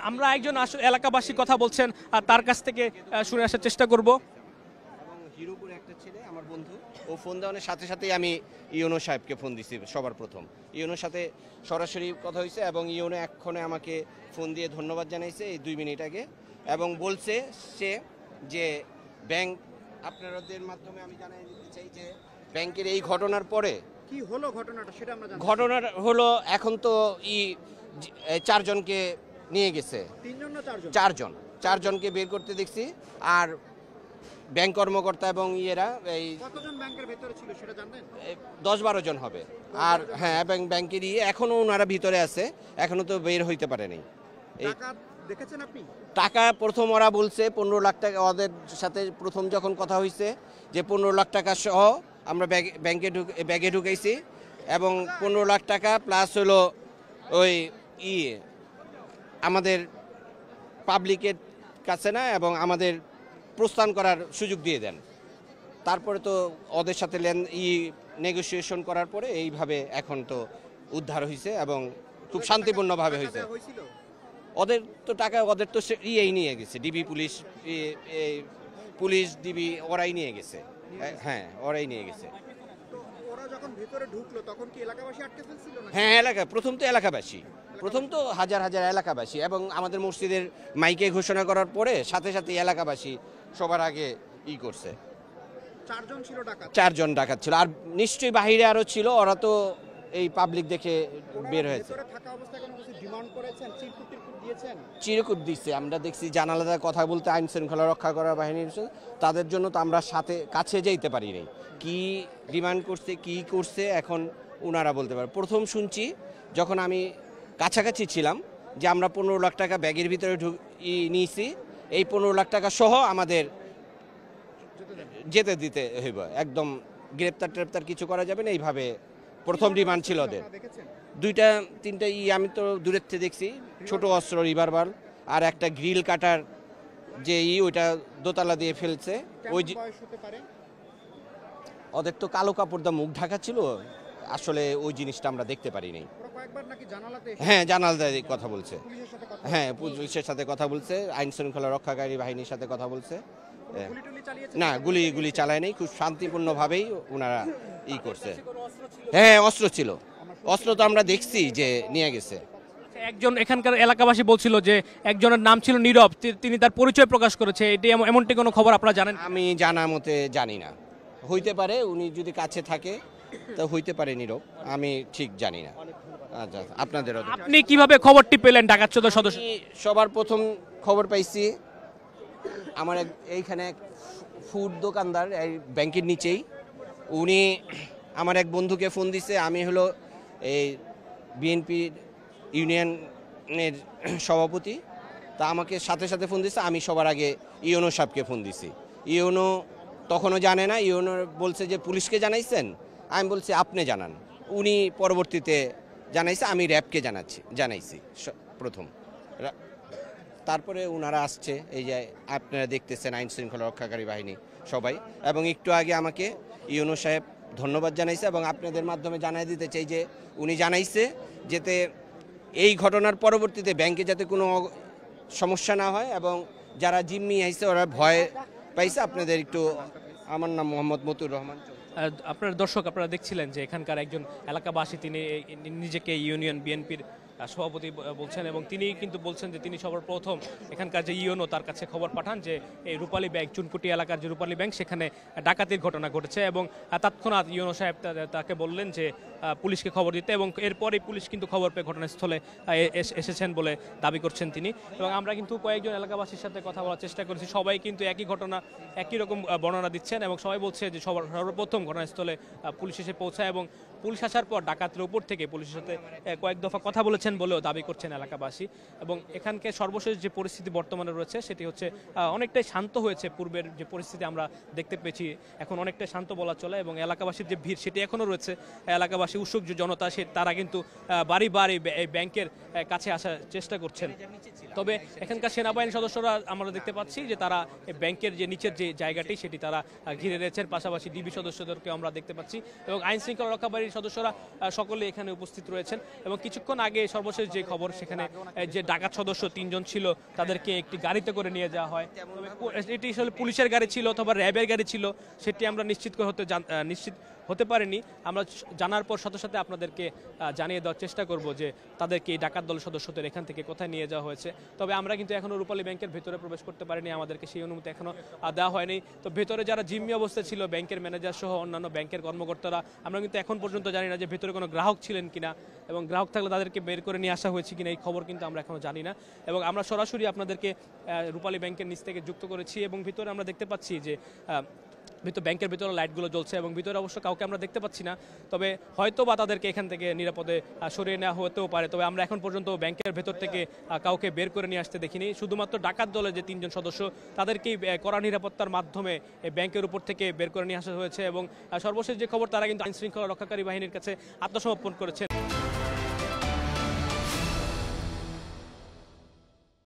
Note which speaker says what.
Speaker 1: আমরা একজন এলাকাবাসী কথা বলছেন আর তার কাছ থেকে শুনে আসার চেষ্টা করব।
Speaker 2: এবং হিরোপুরে একটা ছেলে আমার বন্ধু, ও ফোন দেওয়ার সাথে সাথেই আমি ইউনো সাহেবকে ফোন দিছি সবার প্রথম। ইউনোর সাথে সরাসরি কথা হয়েছে এবং ইউনো এক্ষণে আমাকে ফোন দিয়ে ধন্যবাদ জানাইছে এই 2 মিনিট আগে, এবং বলছে সে যে ব্যাংক আপনাদের মাধ্যমে আমি জানাই দিতে চাই যে ব্যাংকের এই ঘটনার পরে
Speaker 3: কি হলো ঘটনাটা সেটা আমরা জানি।
Speaker 2: ঘটনার হলো এখন তো 4 জনকে নিয়ে গেছে,
Speaker 3: 3 জন না 4 জন?
Speaker 2: 4 জনকে বের করতে দেখছি। আর ব্যাংক কর্মকর্তা এবং ইয়েরা এই
Speaker 3: কতজন ব্যাংকের ভিতরে ছিল সেটা জানেন?
Speaker 2: 10-12 জন হবে। আর হ্যাঁ, এবং ব্যাংকের এখনো ওনারা ভিতরে আছে, এখনো তো বের হইতে পারেনি। এই
Speaker 3: টাকা দেখেছেন আপনি?
Speaker 2: টাকা প্রথম ওরা বলছে 15 লাখ টাকা, ওদের সাথে প্রথম যখন কথা হয়েছে যে 15 লাখ টাকা সহ আমরা ব্যাগে ঢুকাইছি, এবং 15 লাখ টাকা প্লাস হলো ওই আমাদের পাবলিকের কাছে না, এবং আমাদের প্রস্থান করার সুযোগ দিয়ে দেন। তারপরে তো ওদের সাথে নেগোসিয়েশন করার পরে এইভাবে এখন তো উদ্ধার হয়েছে এবং খুব শান্তিপূর্ণভাবে হয়েছে। ওদের তো টাকা, ওদের তো নিয়ে গেছে, ডিবি পুলিশ, পুলিশ ডিবি ওরাই নিয়ে গেছে। হ্যাঁ, ওরাই নিয়ে গেছে।
Speaker 3: ওরা যখন ভিতরে ঢুকলো তখন কি এলাকাবাসী আটকে ফেলছিল না?
Speaker 2: হ্যাঁ, প্রথম তো হাজার হাজার এলাকাবাসী, এবং আমাদের মসজিদের মাইকে ঘোষণা করার পরে সাথে সাথে এলাকাবাসী সবার আগে করছে।
Speaker 3: 4 জন ছিল ডাকাত?
Speaker 2: 4 জন ডাকাত ছিল, আর নিশ্চয়ই বাহিরে আরো ছিল। ওরা তো এই পাবলিক দেখে বের হয়েছে।
Speaker 3: থাকা অবস্থায় কোনো কিছু ডিমান্ড করেছেন, চিরকুট দিয়েছেন?
Speaker 2: চিরকুট দিচ্ছে, আমরা দেখছি জানালাতে কথা বলতে আইন শৃঙ্খলা রক্ষা করা বাহিনীর তাদের জন্য তো আমরা কাছে যেতে পারি নাই। কি ডিমান্ড করছে, কি করছে এখন ওনারা বলতে পারে। প্রথম শুনছি যখন আমি কাছাকাছি ছিলাম যে আমরা 15 লাখ টাকা ব্যাগের ভিতরে নিয়েছি, এই 15 লাখ টাকা সহ আমাদের যেতে দিতে হইব, একদম গ্রেপ্তার কিছু করা যাবে না, এইভাবে প্রথম ডিমান্ড ছিল ওদের। 2-3টা আমি তো দূরের থেকে দেখছি, ছোট অস্ত্র, রিভলভার, আর একটা গ্রিল কাটার যে ওইটা দোতলা দিয়ে ফেলছে। ওই ওদের তো কালো কাপড় দা মুখ ঢাকা ছিল, আসলে ওই জিনিসটা আমরা দেখতে পারি নাই। হ্যাঁ, জানালাতে কথা বলছে, হ্যাঁ পুলিশের সাথে কথা বলছে, আইন শৃঙ্খলা রক্ষাকারী বাহিনীর সাথে কথা বলছে। না, গুলি চালায় নাই, খুব শান্তিপূর্ণভাবেই ওনারা করছে। হ্যাঁ, অস্ত্র ছিল, অস্ত্র তো আমরা দেখছি যে নিয়ে গেছে।
Speaker 1: একজন এখানকার এলাকাবাসী বলছিল যে একজনের নাম ছিল নীরব, তিনি তার পরিচয় প্রকাশ করেছে, এটি এমনটি কোনো খবর আপনারা জানেন?
Speaker 2: আমি জানা মতে জানি না, হইতে পারে, উনি যদি কাছে থাকে তো হইতে পারে নীরব, আমি ঠিক জানি না। আচ্ছা, আপনাদের
Speaker 1: আপনি কিভাবে খবরটি পেলেন? ডাকাত সদস্য
Speaker 2: সবার প্রথম খবর পাইছি আমার এইখানে ফুড দোকানদার, এই ব্যাংকের নিচেই, উনি আমার এক বন্ধুকে ফোন দিছে। আমি হলো এই বিএনপি ইউনিয়নের সভাপতি, তা আমাকে সাথে সাথে ফোন দিছে। আমি সবার আগে ইউনো সাহেবকে ফোন দিছি। ইউনো তখনও জানে না, ইউনো বলছে যে পুলিশকে জানাইছেন, আমি বলছি আপনি জানান। উনি পরবর্তীতে জানাইছে, আমি র্যাবকে জানাইছি প্রথম, তারপরে ওনারা আসছে। এই যে আপনারা দেখতেছেন আইন শৃঙ্খলা রক্ষাকারী বাহিনী সবাই, এবং একটু আগে আমাকে ইউনো সাহেব ধন্যবাদ জানাইছে, এবং আপনাদের মাধ্যমে জানাই দিতে চাই যে উনি জানাইছে যাতে এই ঘটনার পরবর্তীতে ব্যাংকে যাতে কোনো সমস্যা না হয়, এবং যারা জিম্মি আইছে ওরা ভয় পাইছে। আপনাদের একটু, আমার নাম মোহাম্মদ মতুর রহমান।
Speaker 1: আপনার দর্শক, আপনারা দেখছিলেন যে এখানকার একজন এলাকাবাসী, তিনি নিজেকে ইউনিয়ন বিএনপির সভাপতি বলছেন, এবং তিনি কিন্তু বলছেন যে তিনি সবার প্রথম এখানকার যে ইউনো তার কাছে খবর পাঠান যে এই রূপালী ব্যাংক, চুনকুটি এলাকার যে রূপালী ব্যাংক, সেখানে ডাকাতির ঘটনা ঘটেছে, এবং তৎক্ষণাৎ ইউনো সাহেব তাকে বললেন যে পুলিশকে খবর দিতে, এবং এরপরেই পুলিশ কিন্তু খবর পেয়ে ঘটনাস্থলে এসেছেন বলে দাবি করছেন তিনি। এবং আমরা কিন্তু কয়েকজন এলাকাবাসীর সাথে কথা বলার চেষ্টা করেছি, সবাই কিন্তু একই ঘটনা, একই রকম বর্ণনা দিচ্ছেন, এবং সবাই বলছে যে সর্বপ্রথম ঘটনাস্থলে পুলিশ এসে পৌঁছায়, এবং পুলিশ আসার পর ডাকাতের উপর থেকে পুলিশের সাথে কয়েক দফা কথা বলেছেন বলেও দাবি করছেন এলাকাবাসী। এবং এখানকার সর্বশেষ যে পরিস্থিতি বর্তমানে রয়েছে সেটি হচ্ছে অনেকটাই শান্ত হয়েছে। পূর্বের যে পরিস্থিতি আমরা দেখতে পেয়েছি এখন অনেকটাই শান্ত বলা চলে, এবং এলাকাবাসীর যে ভিড় সেটি এখনও রয়েছে। এলাকাবাসী, উৎসুক যে জনতা, তারা কিন্তু বাড়ি বাড়ি ব্যাংকের কাছে আসার চেষ্টা করছেন। তবে এখানকার সেনাবাহিনীর সদস্যরা আমরা দেখতে পাচ্ছি যে তারা ব্যাংকের যে নিচের যে জায়গাটি সেটি তারা ঘিরে রয়েছেন, পাশাপাশি ডিবি সদস্যদেরকে আমরা দেখতে পাচ্ছি, এবং আইন শৃঙ্খলা রক্ষাকারী বাহিনীর সদস্যরা সকলে এখানে উপস্থিত রয়েছেন এবং কিছুক্ষণ আগে সর্বশেষ যে খবর সেখানে যে ডাকাত সদস্য 3 জন ছিল তাদেরকে একটি গাড়িতে করে নিয়ে যাওয়া হয়। এটি আসলে পুলিশের গাড়ি ছিল অথবা র্যাবের গাড়ি ছিল সেটি আমরা নিশ্চিত হতে পারিনি। আমরা জানার পর সাথে সাথে আপনাদেরকে জানিয়ে দেওয়ার চেষ্টা করব যে তাদেরকে এই ডাকাত দল সদস্যদের এখান থেকে কোথায় নিয়ে যাওয়া হয়েছে। তবে আমরা কিন্তু এখনো রূপালী ব্যাংকের ভেতরে প্রবেশ করতে পারিনি, আমাদেরকে সেই অনুমতি এখনো দেওয়া হয়নি। তো ভেতরে যারা জিম্মি অবস্থায় ছিল ব্যাংকের ম্যানেজার সহ অন্যান্য ব্যাংকের কর্মকর্তারা, আমরা কিন্তু এখন পর্যন্ত জানি না যে ভেতরে কোনো গ্রাহক ছিলেন কিনা এবং গ্রাহক থাকলে তাদেরকে বের করে নিয়ে আসা হয়েছে কিনা এই খবর কিন্তু আমরা এখনো জানি না। এবং আমরা সরাসরি আপনাদেরকে রূপালী ব্যাংকের নিচ থেকে যুক্ত করেছি এবং ভিতরে আমরা দেখতে পাচ্ছি যে ব্যাংকের ভিতরে লাইটগুলো জ্বলছে এবং ভিতরে অবশ্য কাউকে আমরা দেখতে পাচ্ছি না। তবে হয়তো বা তাদেরকে এখান থেকে নিরাপদে সরিয়ে নেওয়া হতেও পারে। তবে আমরা এখন পর্যন্ত ব্যাংকের ভেতর থেকে কাউকে বের করে নিয়ে আসতে দেখিনি। শুধুমাত্র ডাকাত দলের যে 3 জন সদস্য তাদেরকেই কড়া নিরাপত্তার মাধ্যমে ব্যাংকের উপর থেকে বের করে নিয়ে আসা হয়েছে এবং সর্বশেষ যে খবর তারা কিন্তু আইনশৃঙ্খলা রক্ষাকারী বাহিনীর কাছে আত্মসমর্পণ করেছেন।